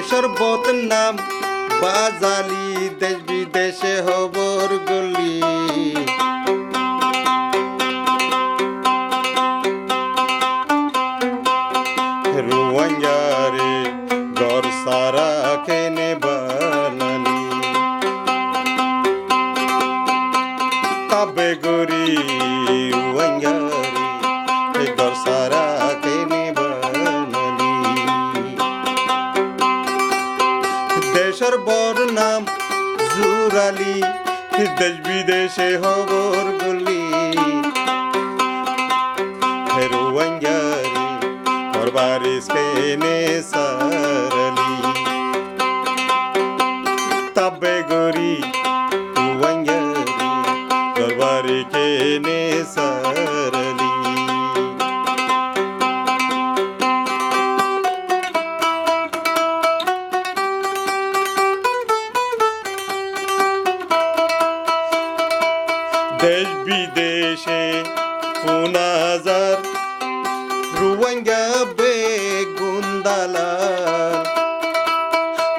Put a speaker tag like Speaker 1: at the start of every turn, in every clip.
Speaker 1: দেশর বদনাম বাজালি দেশ বিদেশে হবর গলি রুয়াঞ্জারে ঘর সারা কেনে বানালি তবে গরি রুয়াঞ্জারে ঘর সারা কেনে বানালি দেশর বড় নাম জুরালি দেশ বিদেশে হবর গলি রুয়াঞ্জারে बारिश के ने सरली तबे गोरी वंगरी गरबारी के ने सरली देश विदेशे पुनाजार रुवंगा बेगुंदाला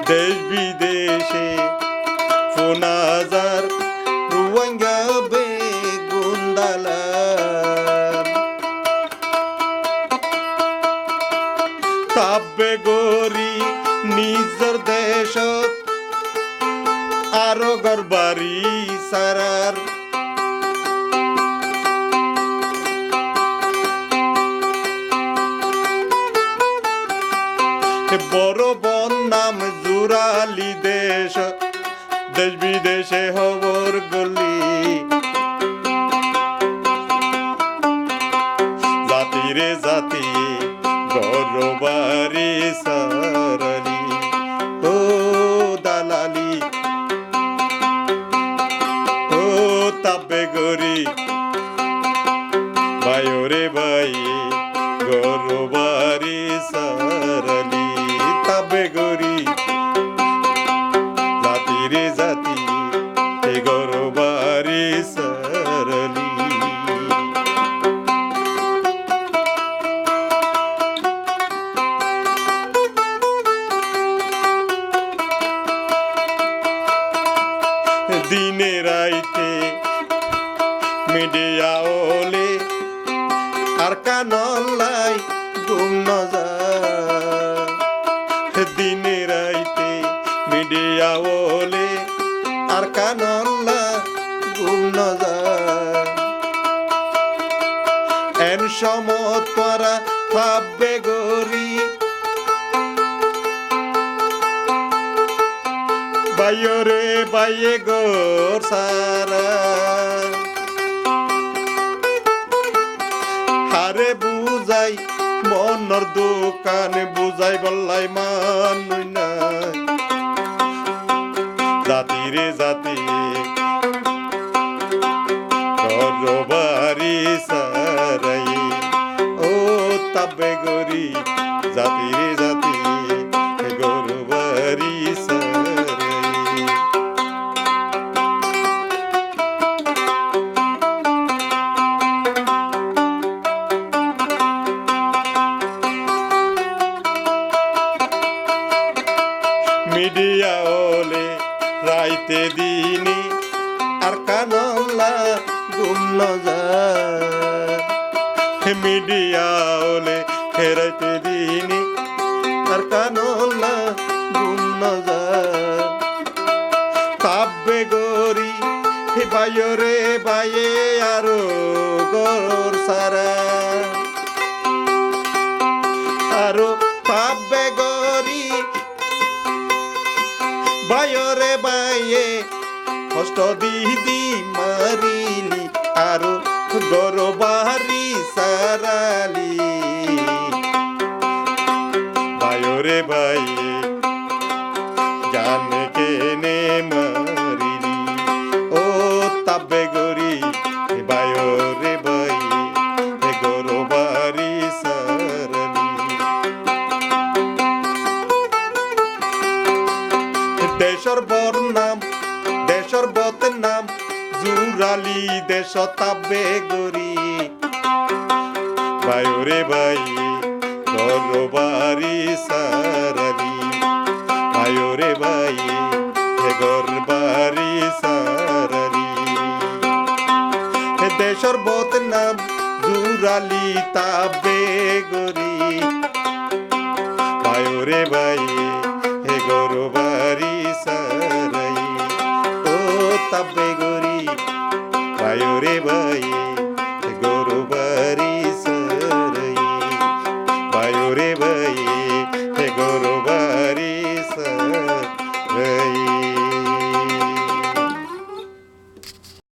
Speaker 1: देश विदेशे पुनाजार रुवंगा बेगुंदाला ताबे गोरी निजर देशत आरो गरबारी सारार বড় বন্যাম জুরালি দেশ দেশ বিদেশে হবর গলি জাতি রে জাতি গরবারি সারালি ও দালালি ও তাবে গরি বায়রে বাই গরবারি সারালি তবে গরি জাতি রে জাতি এ গরবারি সারালি দিনে রাইতে মিডিয়া ওলে আর কানলাই ঘুম নজর দিনে রাইতে মিডিয়া ওলে আর কানলা ঘুম নজর এন সমত পারা ভাববে গরি বাইরে বাইয়ে গোর সারা হারে বুঝাই মনর দোকানে বুঝাই বললাই মানুষ না জাতি রে জাতি গরবারি সারাই ও তবে গরি জাতি রে জাতি গরবারি সারাই মিডিয়া ওলে রাইতে দিনি আর কানলা ঘুম নজর মিডিয়া ওলে রাইতে দিনি আর কানলা ঘুম নজর তাবে গরি বাইরে বাইয়ে আরো গর সারা আরো পাবে গরি বাইরে বাইয়ে কষ্ট দিদি মারিলি আরো গরবারি সারালি বাইরে বাইয়ে জানে কেনে মারিলি ও তাবে গরি বাইরে বাইয়ে গরবারি সারালি দেশর বড় নাম দেশর বতের নাম জুরালি দেশ তাবে গরি বাইরে বাই গরবারি সারালি ওরে ভাই হে ঘর বাড়ি সারারি দেশর বতের নাম জুরালি তাবে গরি ভাই ওরে ভাই হে ঘর বাড়ি সারাই ও তাবে